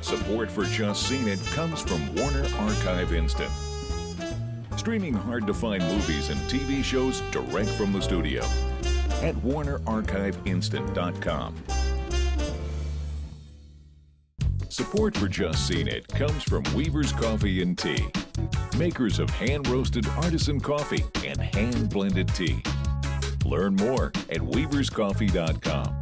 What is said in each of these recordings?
Support for Just Seen It comes from Warner Archive Instant. Streaming hard-to-find movies and TV shows direct from the studio at WarnerArchiveInstant.com. Support for Just Seen It comes from Weaver's Coffee and Tea, makers of hand-roasted artisan coffee and hand-blended tea. Learn more at weaverscoffee.com.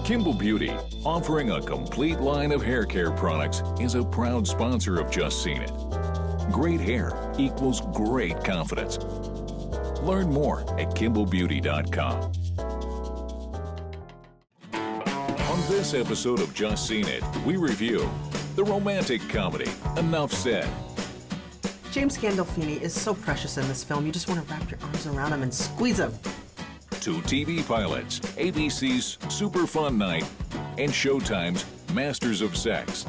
Kimball Beauty, offering a complete line of hair care products, is a proud sponsor of Just Seen It. Great hair equals great confidence. Learn more at KimballBeauty.com. On this episode of Just Seen It, we review the romantic comedy, Enough Said. James Gandolfini is so precious in this film. You just want to wrap your arms around him and squeeze him. 2 TV pilots, ABC's Super Fun Night, and Showtime's Masters of Sex.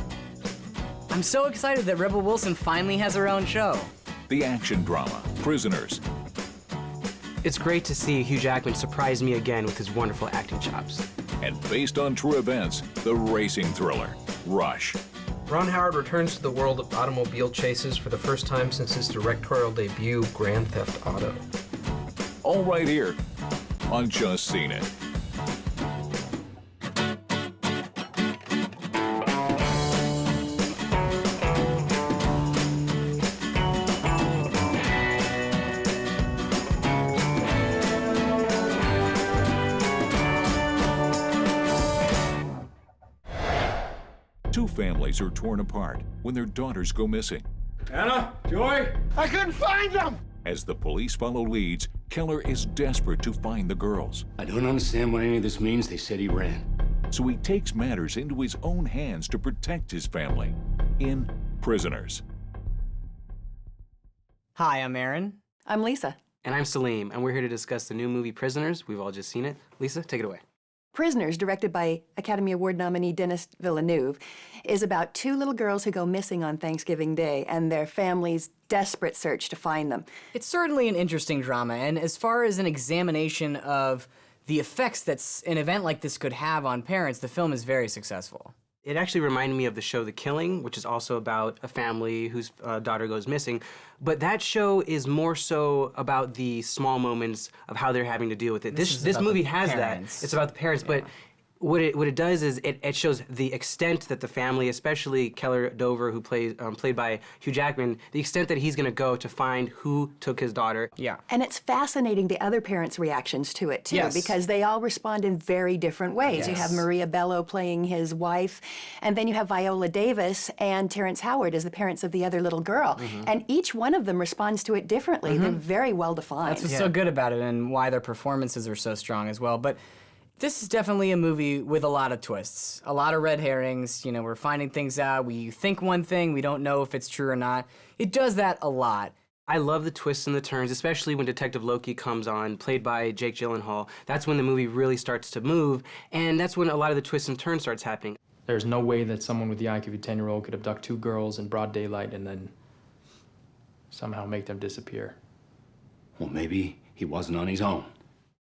I'm so excited that Rebel Wilson finally has her own show. The action drama, Prisoners. It's great to see Hugh Jackman surprise me again with his wonderful acting chops. And based on true events, the racing thriller, Rush. Ron Howard returns to the world of automobile chases for the first time since his directorial debut, Grand Theft Auto. All right here on Just Seen It. Two families are torn apart when their daughters go missing. Anna, Joy, I couldn't find them! As the police follow leads, Keller is desperate to find the girls. I don't understand what any of this means. They said he ran. So he takes matters into his own hands to protect his family in Prisoners. Hi, I'm Aaron. I'm Lisa. And I'm Salim, and we're here to discuss the new movie Prisoners. We've all just seen it. Lisa, take it away. Prisoners, directed by Academy Award nominee Denis Villeneuve, is about 2 little girls who go missing on Thanksgiving Day and their family's desperate search to find them. It's certainly an interesting drama, and as far as an examination of the effects that an event like this could have on parents, the film is very successful. It actually reminded me of the show The Killing, which is also about a family whose daughter goes missing. But that show is more so about the small moments of how they're having to deal with it. This movie has that. It's about the parents, but what it does is it shows the extent that the family, especially Keller Dover, who played by Hugh Jackman, the extent that he's going to go to find who took his daughter. Yeah. And it's fascinating the other parents' reactions to it, too, Yes. because they all respond in very different ways. Yes. You have Maria Bello playing his wife, and then you have Viola Davis and Terrence Howard as the parents of the other little girl. And each one of them responds to it differently. They're very well defined. That's what's so good about it and why their performances are so strong as well. But this is definitely a movie with a lot of twists, a lot of red herrings. You know, we're finding things out. We think one thing, we don't know if it's true or not. It does that a lot. I love the twists and the turns, especially when Detective Loki comes on, played by Jake Gyllenhaal. That's when the movie really starts to move, and that's when a lot of the twists and turns starts happening. There's no way that someone with the IQ of a 10-year-old could abduct 2 girls in broad daylight and then somehow make them disappear. Well, maybe he wasn't on his own.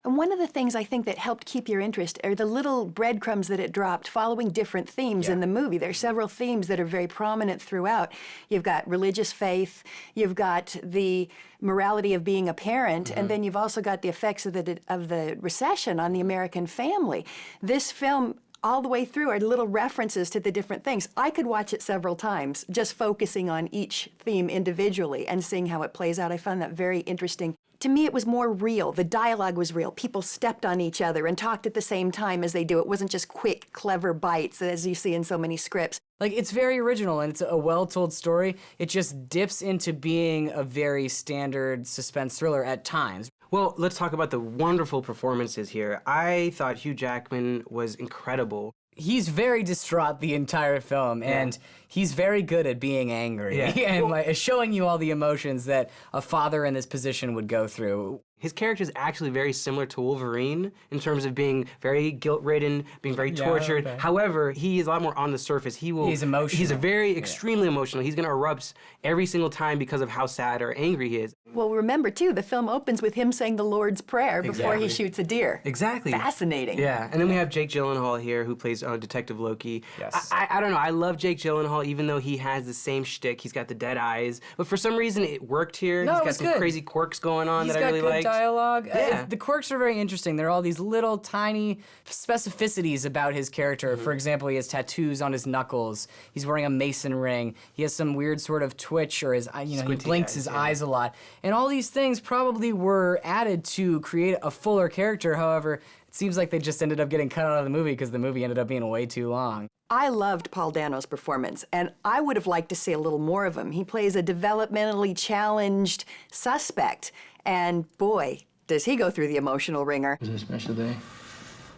And one of the things I think that helped keep your interest are the little breadcrumbs that it dropped following different themes in the movie. There are several themes that are very prominent throughout. You've got religious faith, you've got the morality of being a parent, and then you've also got the effects of the recession on the American family. This film, all the way through, are little references to the different things. I could watch it several times, just focusing on each theme individually and seeing how it plays out. I found that very interesting. To me, it was more real. The dialogue was real. People stepped on each other and talked at the same time as they do. It wasn't just quick, clever bites, as you see in so many scripts. Like, it's very original, and it's a well-told story. It just dips into being a very standard suspense thriller at times. Well, let's talk about the wonderful performances here. I thought Hugh Jackman was incredible. He's very distraught the entire film, and he's very good at being angry and like, showing you all the emotions that a father in this position would go through. His character is actually very similar to Wolverine in terms of being very guilt-ridden, being very tortured. Okay. However, he is a lot more on the surface. He's emotional. He's a very extremely emotional. He's going to erupt every single time because of how sad or angry he is. Well, remember, too, the film opens with him saying the Lord's Prayer before he shoots a deer. Exactly. Fascinating. Yeah, and then we have Jake Gyllenhaal here, who plays Detective Loki. Yes. I don't know, I love Jake Gyllenhaal, even though he has the same shtick. He's got the dead eyes, but for some reason it worked here. No, He's it got was some good. crazy quirks going on He's that I got really good liked. dialogue. Yeah. The quirks are very interesting. There are all these little tiny specificities about his character. For example, he has tattoos on his knuckles. He's wearing a mason ring. He has some weird sort of twitch, or his, he Squinty blinks eyes, his yeah. eyes a lot. And all these things probably were added to create a fuller character. However, it seems like they just ended up getting cut out of the movie because the movie ended up being way too long. I loved Paul Dano's performance, and I would have liked to see a little more of him. He plays a developmentally challenged suspect, and boy, does he go through the emotional ringer. Is it a special day?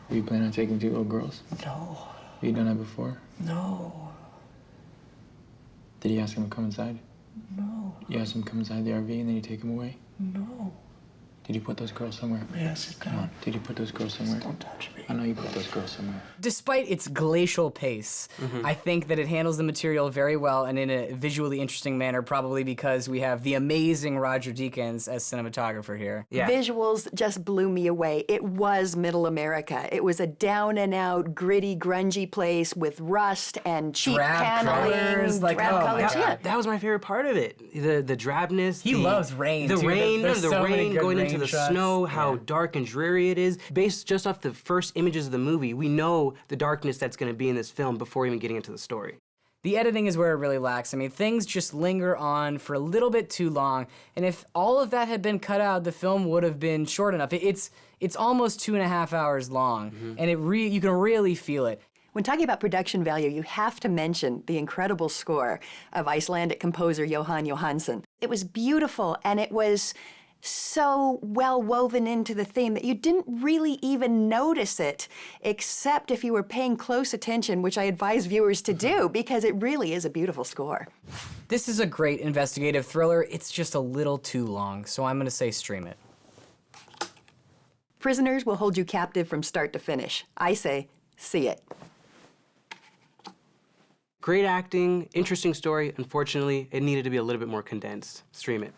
Are you planning on taking 2 little girls? No. Have you done that before? No. Did you ask him to come inside? No. You asked him to come inside the RV and then you take him away? No. Did you put those girls somewhere? Yes, Come on. Did you put those girls somewhere? Don't touch me. I know you put those girls somewhere. Despite its glacial pace, I think that it handles the material very well and in a visually interesting manner, probably because we have the amazing Roger Deakins as cinematographer here. Yeah. Visuals just blew me away. It was Middle America. It was a down-and-out, gritty, grungy place with rust and cheap Drab paneling, colors, like, drab oh my colors. God. Yeah. That was my favorite part of it. The drabness. He loves rain, The too. rain, There's the so many rain good going rain into the shots. snow, how Yeah. dark and dreary it is. Based just off the first images of the movie, we know the darkness that's going to be in this film before even getting into the story. The editing is where it really lacks. I mean, things just linger on for a little bit too long, and if all of that had been cut out, the film would have been short enough. It's almost 2.5 hours long, and you can really feel it. When talking about production value, you have to mention the incredible score of Icelandic composer Jóhann Jóhannsson. It was beautiful, and it was so well woven into the theme that you didn't really even notice it, except if you were paying close attention, which I advise viewers to do, because it really is a beautiful score. This is a great investigative thriller. It's just a little too long, so I'm gonna say stream it. Prisoners will hold you captive from start to finish. I say, see it. Great acting, interesting story. Unfortunately, it needed to be a little bit more condensed. Stream it.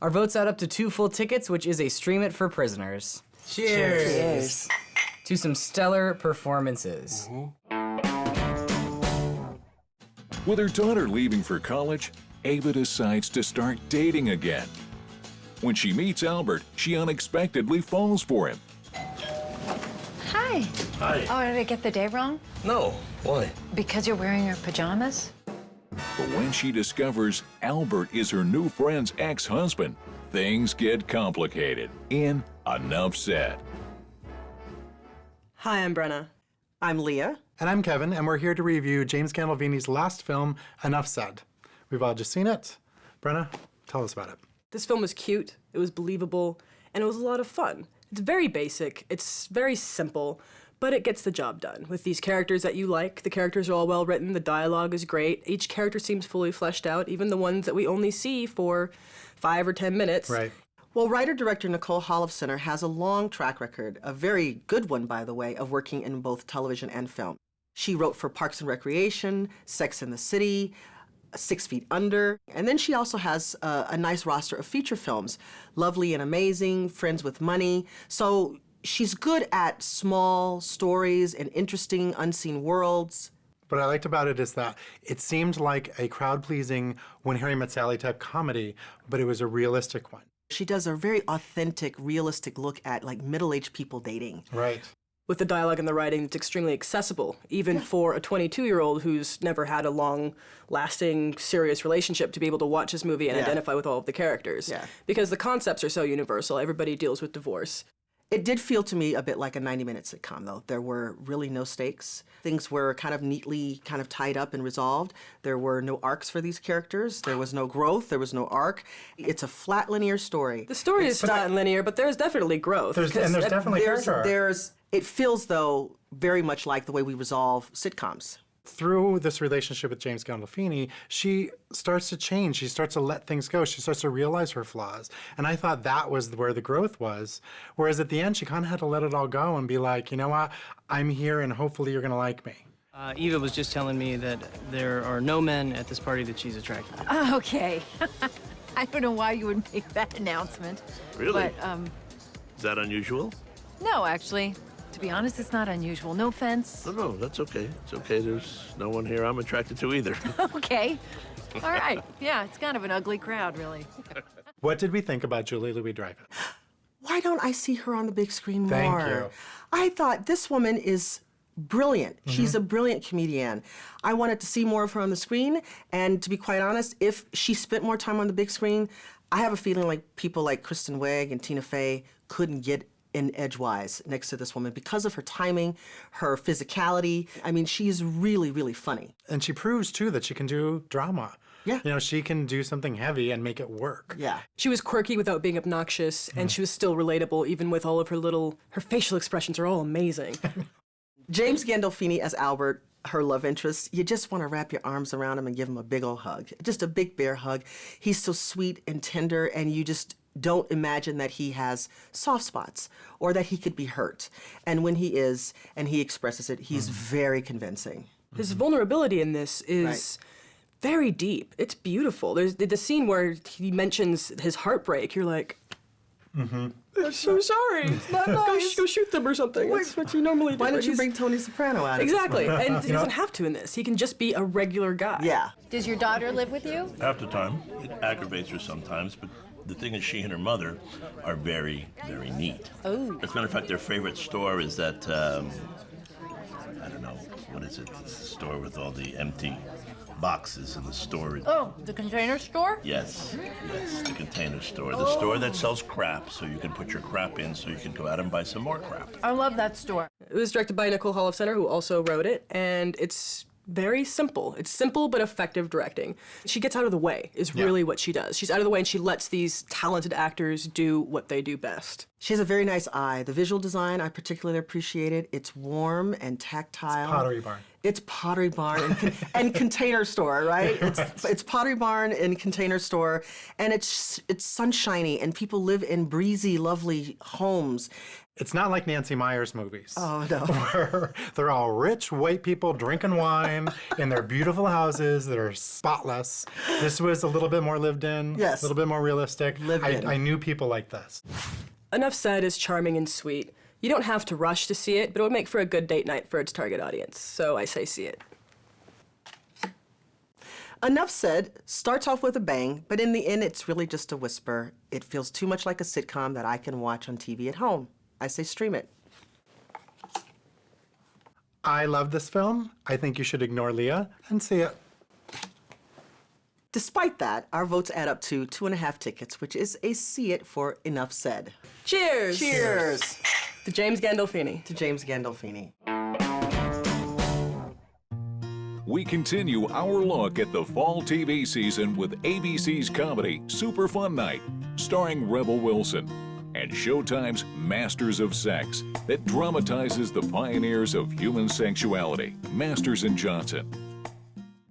Our votes add up to 2 full tickets, which is a stream it for Prisoners. Cheers! To some stellar performances. With her daughter leaving for college, Ava decides to start dating again. When she meets Albert, she unexpectedly falls for him. Hi. Hi. Oh, did I get the day wrong? No. Why? Because you're wearing your pajamas? But when she discovers Albert is her new friend's ex-husband, things get complicated. In Enough Said. Hi, I'm Brenna. I'm Leah. And I'm Kevin, and we're here to review James Gandolfini's last film, Enough Said. We've all just seen it. Brenna, tell us about it. This film was cute, it was believable, and it was a lot of fun. It's very basic, it's very simple, but it gets the job done. With these characters that you like, the characters are all well written, the dialogue is great, each character seems fully fleshed out, even the ones that we only see for 5 or 10 minutes. Right. Well, writer-director Nicole Holofcener has a long track record, a very good one, by the way, of working in both television and film. She wrote for Parks and Recreation, Sex and the City, 6 Feet Under, and then she also has a nice roster of feature films, Lovely and Amazing, Friends with Money. So she's good at small stories and interesting unseen worlds. What I liked about it is that it seemed like a crowd-pleasing When Harry Met Sally type comedy, but it was a realistic one. She does a very authentic, realistic look at like middle-aged people dating. Right. With the dialogue and the writing, it's extremely accessible, even for a 22-year-old who's never had a long-lasting, serious relationship to be able to watch this movie and identify with all of the characters. Yeah. Because the concepts are so universal, everybody deals with divorce. It did feel to me a bit like a 90-minute sitcom, though. There were really no stakes. Things were kind of neatly kind of tied up and resolved. There were no arcs for these characters. There was no growth. There was no arc. It's a flat, linear story. The story is flat and linear, but there's definitely growth. There's definitely character arc. It feels, though, very much like the way we resolve sitcoms. Through this relationship with James Gandolfini, she starts to change. She starts to let things go. She starts to realize her flaws. And I thought that was where the growth was. Whereas at the end, she kind of had to let it all go and be like, you know what, I'm here and hopefully you're going to like me. Eva was just telling me that there are no men at this party that she's attracted to. Okay. I don't know why you would make that announcement. Really? But, Is that unusual? no, actually. To be honest, it's not unusual. No offense. No, that's okay. It's okay. There's no one here I'm attracted to either. Okay. All right. Yeah, it's kind of an ugly crowd, really. What did we think about Julie Louis-Dreyfus? Why don't I see her on the big screen more? Thank you. I thought this woman is brilliant. She's a brilliant comedian. I wanted to see more of her on the screen, and to be quite honest, if she spent more time on the big screen, I have a feeling like people like Kristen Wiig and Tina Fey couldn't get in edgewise next to this woman because of her timing, her physicality. I mean, she's really, really funny. And she proves, too, that she can do drama. Yeah. You know, she can do something heavy and make it work. Yeah. She was quirky without being obnoxious, and she was still relatable, even with all of her facial expressions are all amazing. James Gandolfini as Albert, her love interest, you just want to wrap your arms around him and give him a big old hug. Just a big bear hug. He's so sweet and tender, and you just don't imagine that he has soft spots or that he could be hurt. And when he is, and he expresses it, he's very convincing. His vulnerability in this is very deep. It's beautiful. There's the scene where he mentions his heartbreak. You're like, I'm so sorry. It's not nice. Go shoot them or something. That's what you normally do. Why don't you bring Tony Soprano out? Exactly. And he doesn't have to in this. He can just be a regular guy. Yeah. Does your daughter live with you? Half the time. It aggravates her sometimes, but the thing is she and her mother are very, very neat. Oh. As a matter of fact, their favorite store is that, I don't know, what is it? It's the store with all the empty boxes in the store. Oh, the Container Store? Yes, the Container Store. The store that sells crap, so you can put your crap in so you can go out and buy some more crap. I love that store. It was directed by Nicole Holofcener, who also wrote it, and it's very simple. It's simple but effective directing. She gets out of the way, is really what she does. She's out of the way and she lets these talented actors do what they do best. She has a very nice eye. The visual design, I particularly appreciated. It's warm and tactile. It's Pottery Barn. It's Pottery Barn and Container Store, right? It's Pottery Barn and Container Store, and it's sunshiny, and people live in breezy, lovely homes. It's not like Nancy Meyer's movies. Oh, no. Where they're all rich white people drinking wine in their beautiful houses that are spotless. This was a little bit more lived in, Yes. a little bit more realistic. Lived in. I knew people like this. Enough Said is charming and sweet. You don't have to rush to see it, but it would make for a good date night for its target audience. So I say see it. Enough Said starts off with a bang, but in the end, it's really just a whisper. It feels too much like a sitcom that I can watch on TV at home. I say stream it. I love this film. I think you should ignore Leah and see it. Despite that, our votes add up to 2.5 tickets, which is a see it for Enough Said. Cheers! Cheers! To James Gandolfini. To James Gandolfini. We continue our look at the fall TV season with ABC's comedy Super Fun Night, starring Rebel Wilson, and Showtime's Masters of Sex, that dramatizes the pioneers of human sexuality, Masters and Johnson.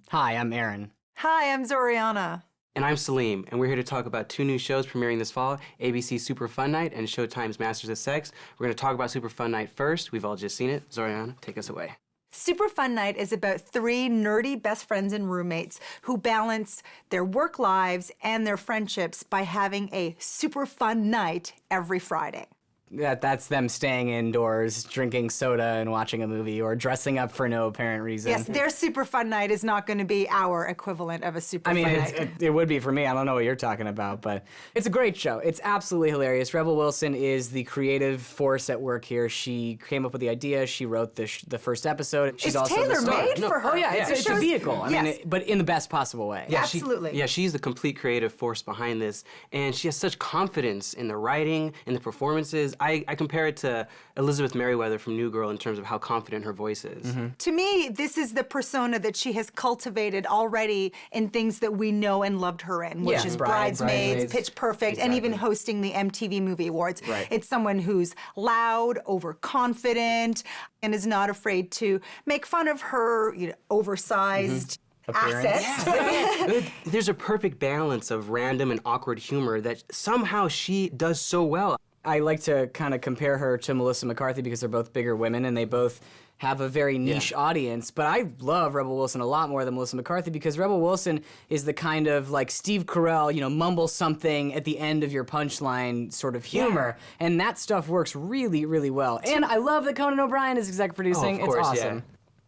Hi, I'm Aaron. Hi, I'm Zoriana. And I'm Salim, and we're here to talk about 2 new shows premiering this fall, ABC's Super Fun Night and Showtime's Masters of Sex. We're going to talk about Super Fun Night first. We've all just seen it. Zoriana, take us away. Super Fun Night is about 3 nerdy best friends and roommates who balance their work lives and their friendships by having a super fun night every Friday. That's them staying indoors, drinking soda and watching a movie, or dressing up for no apparent reason. Yes, their Super Fun Night is not going to be our equivalent of a Super Fun Night. It would be for me. I don't know what you're talking about, but it's a great show. It's absolutely hilarious. Rebel Wilson is the creative force at work here. She came up with the idea. She wrote the first episode. She's It's also the star. tailor-made for her. Oh yeah, it's a vehicle. I mean, but in the best possible way. Yeah, Absolutely. She's the complete creative force behind this, and she has such confidence in the writing, in the performances. I compare it to Elizabeth Merriweather from New Girl in terms of how confident her voice is. To me, this is the persona that she has cultivated already in things that we know and loved her in, which is Bridesmaids, Pitch Perfect, and even hosting the MTV Movie Awards. Right. It's someone who's loud, overconfident, and is not afraid to make fun of her oversized assets. There's a perfect balance of random and awkward humor that somehow she does so well. I like to kind of compare her to Melissa McCarthy because they're both bigger women and they both have a very niche audience, but I love Rebel Wilson a lot more than Melissa McCarthy because Rebel Wilson is the kind of like Steve Carell, mumble something at the end of your punchline sort of humor, and that stuff works really, really well. And I love that Conan O'Brien is exec producing. Of course, it's awesome.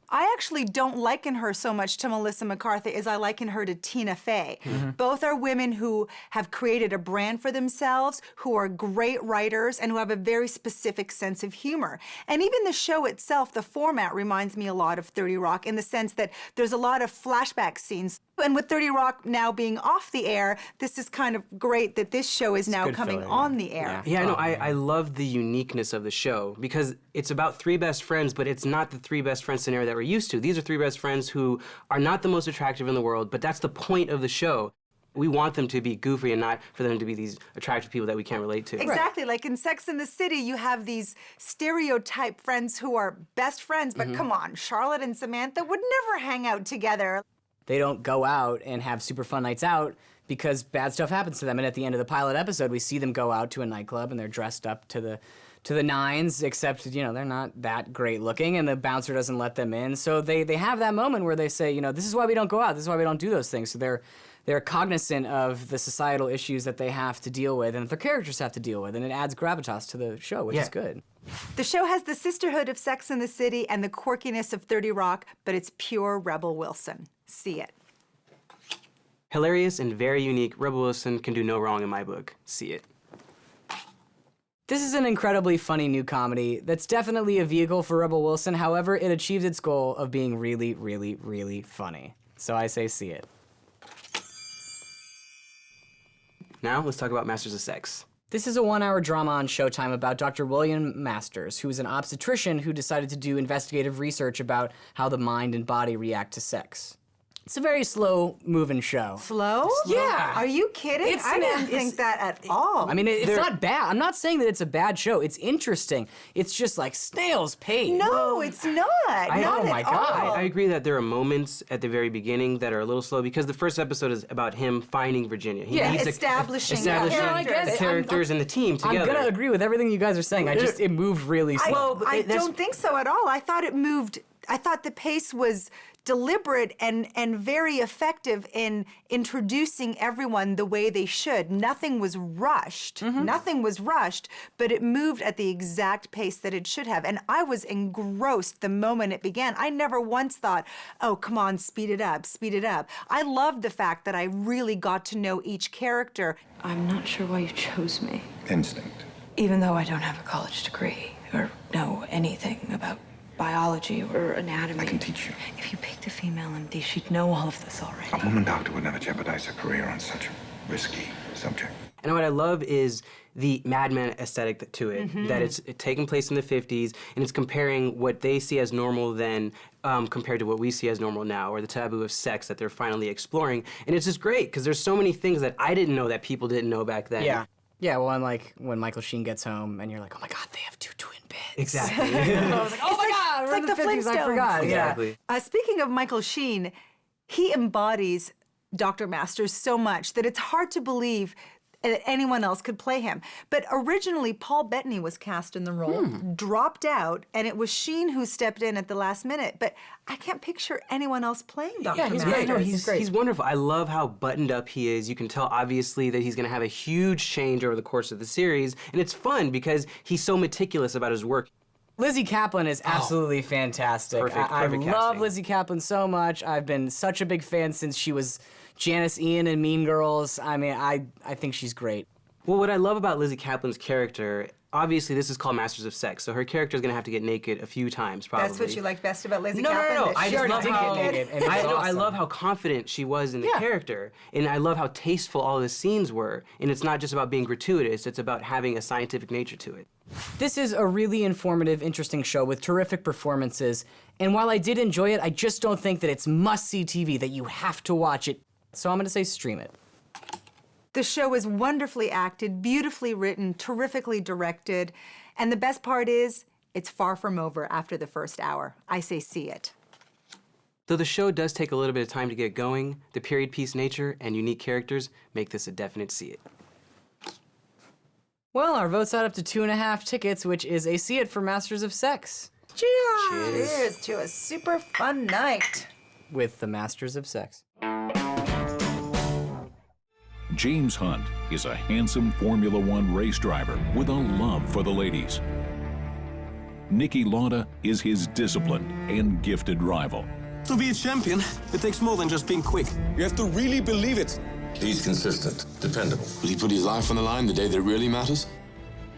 I actually don't liken her so much to Melissa McCarthy as I liken her to Tina Fey. Both are women who have created a brand for themselves, who are great writers, and who have a very specific sense of humor. And even the show itself, the format reminds me a lot of 30 Rock in the sense that there's a lot of flashback scenes. And with 30 Rock now being off the air, this is kind of great that this show is now coming on the air. Yeah, no, I love the uniqueness of the show because it's about three best friends, but it's not the three best friends scenario that we're used to. These are three best friends who are not the most attractive in the world, but that's the point of the show. We want them to be goofy and not for them to be these attractive people that we can't relate to. Exactly. Like in Sex and the City, you have these stereotype friends who are best friends, but come on, Charlotte and Samantha would never hang out together. They don't go out and have super fun nights out because bad stuff happens to them. And at the end of the pilot episode, we see them go out to a nightclub and they're dressed up to the nines, except, they're not that great looking and the bouncer doesn't let them in. So they have that moment where they say, this is why we don't go out, this is why we don't do those things. So they're cognizant of the societal issues that they have to deal with and that their characters have to deal with, and it adds gravitas to the show, which is good. The show has the sisterhood of Sex and the City and the quirkiness of 30 Rock, but it's pure Rebel Wilson. See it. Hilarious and very unique, Rebel Wilson can do no wrong in my book. See it. This is an incredibly funny new comedy that's definitely a vehicle for Rebel Wilson. However, it achieved its goal of being really, really, really funny. So I say see it. Now, let's talk about Masters of Sex. This is a 1-hour drama on Showtime about Dr. William Masters, who is an obstetrician who decided to do investigative research about how the mind and body react to sex. It's a very slow-moving show. Slow? Yeah. Are you kidding? I didn't think that at all. I mean, it's not bad. I'm not saying that it's a bad show. It's interesting. It's just like snail's pace. No, it's not. Oh my God. I agree that there are moments at the very beginning that are a little slow because the first episode is about him finding Virginia. He needs establishing the characters and the team together. I'm gonna agree with everything you guys are saying. It moved really slow. I don't think so at all. I thought it moved. I thought the pace was deliberate and very effective in introducing everyone the way they should. Nothing was rushed. Nothing was rushed, but it moved at the exact pace that it should have. And I was engrossed the moment it began. I never once thought, oh, come on, speed it up, speed it up. I loved the fact that I really got to know each character. I'm not sure why you chose me. Instinct. Even though I don't have a college degree or know anything about biology or anatomy. I can teach you. If you picked a female MD, she'd know all of this already. A woman doctor would never jeopardize her career on such a risky subject. And what I love is the Mad Men aesthetic to it, that it's taking place in the 50s, and it's comparing what they see as normal then compared to what we see as normal now, or the taboo of sex that they're finally exploring. And it's just great, because there's so many things that I didn't know that people didn't know back then. Yeah, well, and like when Michael Sheen gets home and you're like, oh my God, they have 2 twin beds. Exactly. I was like, oh my God, It's like the 50s, I Flintstones. forgot. Exactly. Speaking of Michael Sheen, he embodies Dr. Masters so much that it's hard to believe that anyone else could play him. But originally, Paul Bettany was cast in the role, dropped out, and it was Sheen who stepped in at the last minute. But I can't picture anyone else playing Dr. He's Masters. great. No, he's wonderful. I love how buttoned up he is. You can tell, obviously, that he's going to have a huge change over the course of the series. And it's fun because he's so meticulous about his work. Lizzie Kaplan is absolutely fantastic. Perfect I love casting. Lizzie Kaplan so much. I've been such a big fan since she was Janice Ian in Mean Girls. I mean, I think she's great. Well, what I love about Lizzie Kaplan's character, Obviously, this is called Masters of Sex, so her character is going to have to get naked a few times, probably. That's what you like best about Lizzie No. Kaplan? I She just love already how did it. and it was I awesome. love how confident she was in the character, and I love how tasteful all the scenes were. And it's not just about being gratuitous; it's about having a scientific nature to it. This is a really informative, interesting show with terrific performances. And while I did enjoy it, I just don't think that it's must-see TV, that you have to watch it. So I'm going to say stream it. The show is wonderfully acted, beautifully written, terrifically directed, and the best part is, it's far from over after the first hour. I say see it. Though the show does take a little bit of time to get going, the period piece nature and unique characters make this a definite see it. Well, our votes add up to 2.5 tickets, which is a see it for Masters of Sex. Cheers! Cheers to a super fun night. With the Masters of Sex. James Hunt is a handsome Formula One race driver with a love for the ladies. Niki Lauda is his disciplined and gifted rival. To be a champion, it takes more than just being quick. You have to really believe it. He's consistent, dependable. Will he put his life on the line the day that really matters?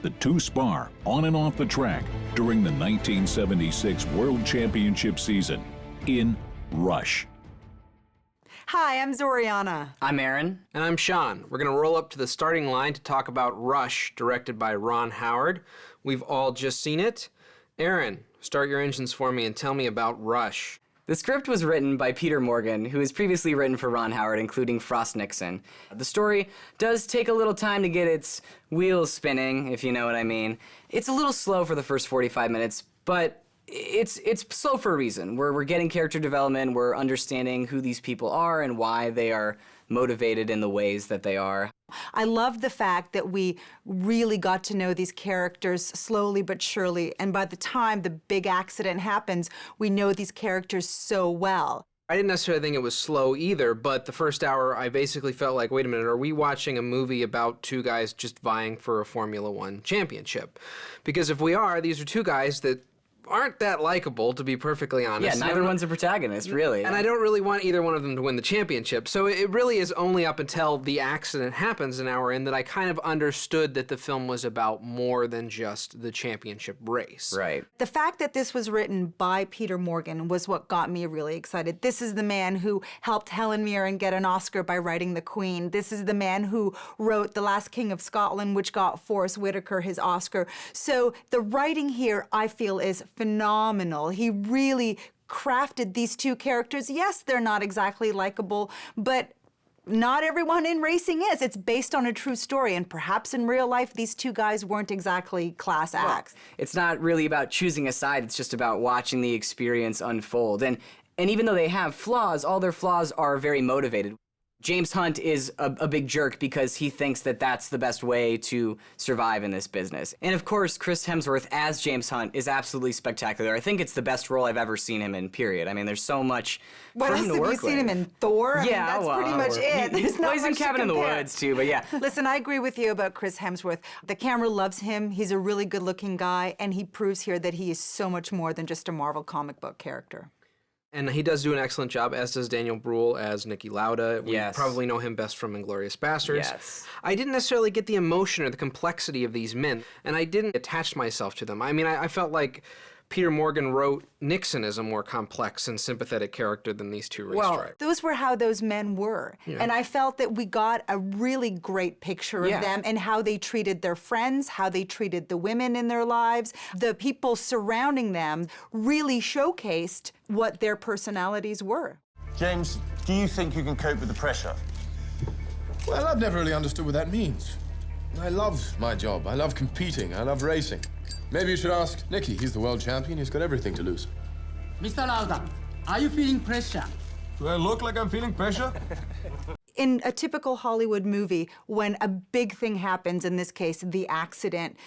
The two spar on and off the track during the 1976 World Championship season in Rush. Hi, I'm Zoriana. I'm Aaron. And I'm Sean. We're going to roll up to the starting line to talk about Rush, directed by Ron Howard. We've all just seen it. Aaron, start your engines for me and tell me about Rush. The script was written by Peter Morgan, who has previously written for Ron Howard, including Frost Nixon. The story does take a little time to get its wheels spinning, if you know what I mean. It's a little slow for the first 45 minutes, but it's slow for a reason. We're getting character development, we're understanding who these people are and why they are motivated in the ways that they are. I love the fact that we really got to know these characters slowly but surely, and by the time the big accident happens, we know these characters so well. I didn't necessarily think it was slow either, but the first hour I basically felt like, wait a minute, are we watching a movie about two guys just vying for a Formula One championship? Because if we are, these are two guys that aren't that likable, to be perfectly honest. Yeah, neither one's a protagonist, really. And I don't really want either one of them to win the championship. So it really is only up until the accident happens an hour in that I kind of understood that the film was about more than just the championship race. Right. The fact that this was written by Peter Morgan was what got me really excited. This is the man who helped Helen Mirren get an Oscar by writing The Queen. This is the man who wrote The Last King of Scotland, which got Forrest Whitaker his Oscar. So the writing here, I feel, is phenomenal. He really crafted these two characters. Yes, they're not exactly likable, but not everyone in racing is. It's based on a true story, and perhaps in real life, these two guys weren't exactly class acts. Well, it's not really about choosing a side, it's just about watching the experience unfold. And even though they have flaws, all their flaws are very motivated. James Hunt is a big jerk because he thinks that that's the best way to survive in this business. And of course, Chris Hemsworth as James Hunt is absolutely spectacular. I think it's the best role I've ever seen him in, period. I mean, there's so much What for else him to have work you seen with. him in? Thor? I Yeah, mean, that's well, pretty much it. He There's not plays in much to Cabin in the compare. Woods too, but yeah. Listen, I agree with you about Chris Hemsworth. The camera loves him. He's a really good-looking guy, and he proves here that he is so much more than just a Marvel comic book character. And he does do an excellent job, as does Daniel Bruhl as Niki Lauda. We Yes. probably know him best from Inglourious Basterds. Yes. I didn't necessarily get the emotion or the complexity of these men, and I didn't attach myself to them. I mean, I felt like Peter Morgan wrote Nixon as a more complex and sympathetic character than these two race drivers. Those were how those men were. Yeah. And I felt that we got a really great picture of Yeah. them and how they treated their friends, how they treated the women in their lives. The people surrounding them really showcased what their personalities were. James, do you think you can cope with the pressure? Well, I've never really understood what that means. I love my job. I love competing. I love racing. Maybe you should ask Nicky. He's the world champion. He's got everything to lose. Mr. Lauda, are you feeling pressure? Do I look like I'm feeling pressure? In a typical Hollywood movie, when a big thing happens, in this case, the accident,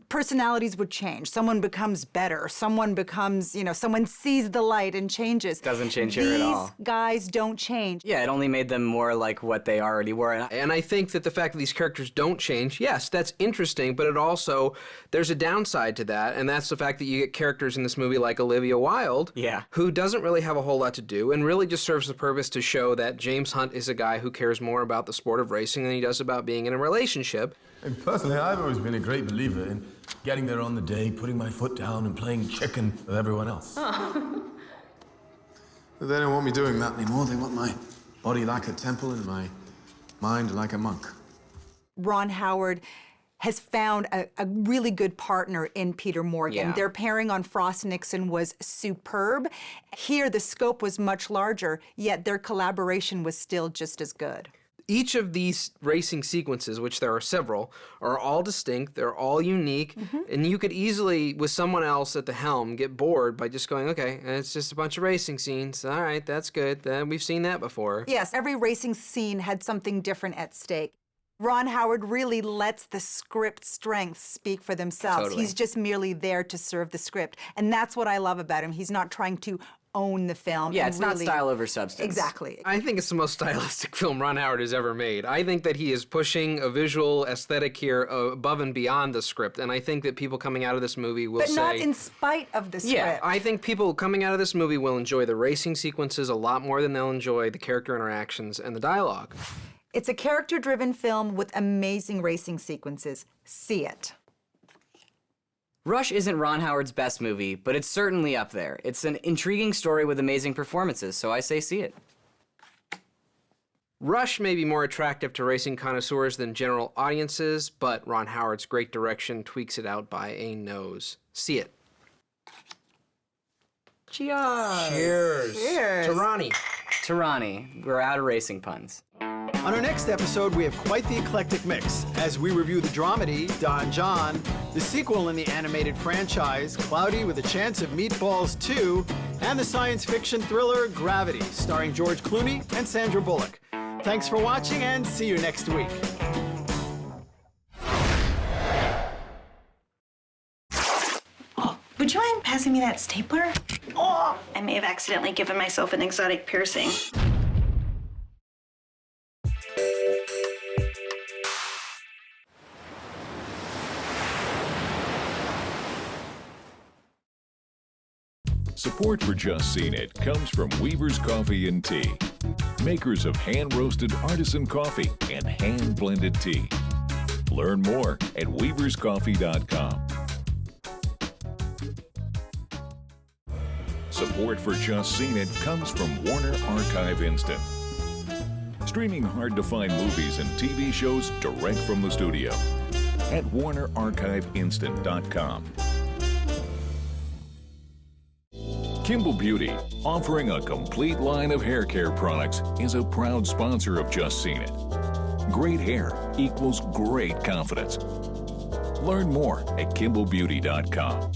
personalities would change. Someone becomes better. Someone becomes, someone sees the light and changes. Doesn't change here at all. These guys don't change. Yeah, it only made them more like what they already were. And I think that the fact that these characters don't change, yes, that's interesting, but it also, there's a downside to that, and that's the fact that you get characters in this movie like Olivia Wilde, who doesn't really have a whole lot to do, and really just serves the purpose to show that James Hunt is a guy who cares more about the sport of racing than he does about being in a relationship. And personally, I've always been a great believer in getting there on the day, putting my foot down, and playing chicken with everyone else. But they don't want me doing that anymore. They want my body like a temple and my mind like a monk. Ron Howard has found a really good partner in Peter Morgan. Yeah. Their pairing on Frost Nixon was superb. Here, the scope was much larger, yet their collaboration was still just as good. Each of these racing sequences, which there are several, are all distinct, they're all unique, and you could easily, with someone else at the helm, get bored by just going, okay, it's just a bunch of racing scenes. All right, that's good. We've seen that before. Yes, every racing scene had something different at stake. Ron Howard really lets the script strengths speak for themselves. Totally. He's just merely there to serve the script. And that's what I love about him. He's not trying to own the film. Yeah, and it's not really- style over substance. Exactly. I think it's the most stylistic film Ron Howard has ever made. I think that he is pushing a visual aesthetic here above and beyond the script, and I think that people coming out of this movie will But say... not in spite of the script. Yeah, I think people coming out of this movie will enjoy the racing sequences a lot more than they'll enjoy the character interactions and the dialogue. It's a character-driven film with amazing racing sequences. See it. Rush isn't Ron Howard's best movie, but it's certainly up there. It's an intriguing story with amazing performances, so I say see it. Rush may be more attractive to racing connoisseurs than general audiences, but Ron Howard's great direction tweaks it out by a nose. See it. Cheers. Cheers. Cheers. To Ronnie. To Ronnie. We're out of racing puns. On our next episode, we have quite the eclectic mix as we review the dramedy, Don John, the sequel in the animated franchise, Cloudy with a Chance of Meatballs 2, and the science fiction thriller, Gravity, starring George Clooney and Sandra Bullock. Thanks for watching, and see you next week. Would you mind passing me that stapler? Oh, I may have accidentally given myself an exotic piercing. Support for Just Seen It comes from Weaver's Coffee and Tea, makers of hand-roasted artisan coffee and hand-blended tea. Learn more at weaverscoffee.com. Support for Just Seen It comes from Warner Archive Instant, streaming hard-to-find movies and TV shows direct from the studio at warnerarchiveinstant.com. Kimball Beauty, offering a complete line of hair care products, is a proud sponsor of Just Seen It. Great hair equals great confidence. Learn more at KimballBeauty.com.